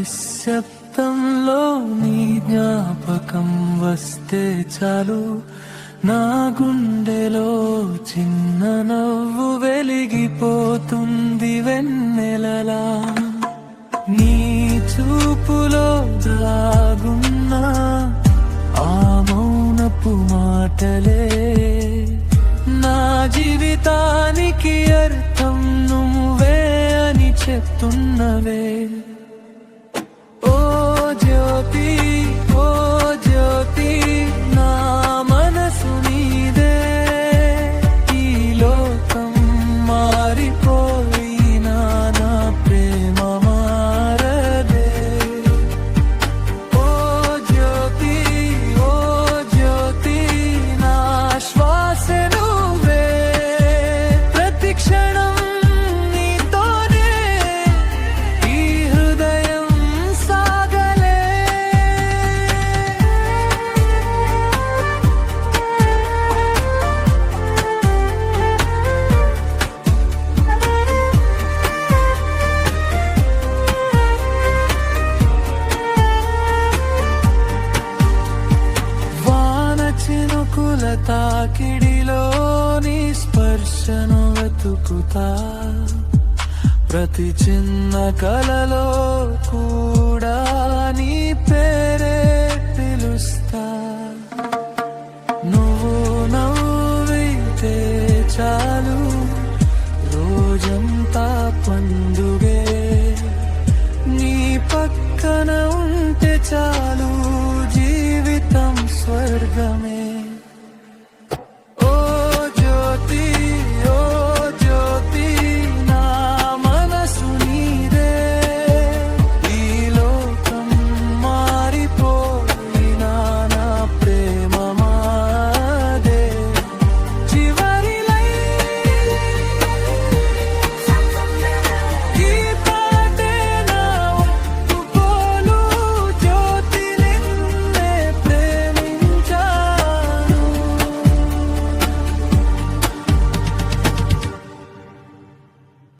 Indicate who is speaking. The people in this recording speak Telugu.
Speaker 1: నిశ్శబ్దంలో నీ జ్ఞాపకం వస్తే చాలు, నా గుండెలో చిన్న నవ్వు వెలిగిపోతుంది వెన్నెలలా. నీ చూపులో దాగున్నా ఆ మౌనపు మాటలే నా జీవితానికి అర్థం నువ్వే అని చెప్తున్నవే. ఓ జ్యోతి, ఓ జ్యోతి, నా మనసు నీదే. ఈ లోకం మారిపోయినా నా ప్రేమ మారదే. ఓ జ్యోతి, ఓ జ్యోతి, నా శ్వాస నువ్వే. ప్రతి క్షణం నీతోనే ఈ హృదయం సాగలే. వాన చినుకుల తాకిడిలో నీ స్పర్శను వెతుకుతా. ప్రతి చిన్న కలలో కూడా నీ పేరే పిలుస్తా. నువ్వు నవ్వితే చాలు, రోజంతా పండుగే. నీ పక్కన ఉంటే చాలు, జీవితం స్వర్గమే.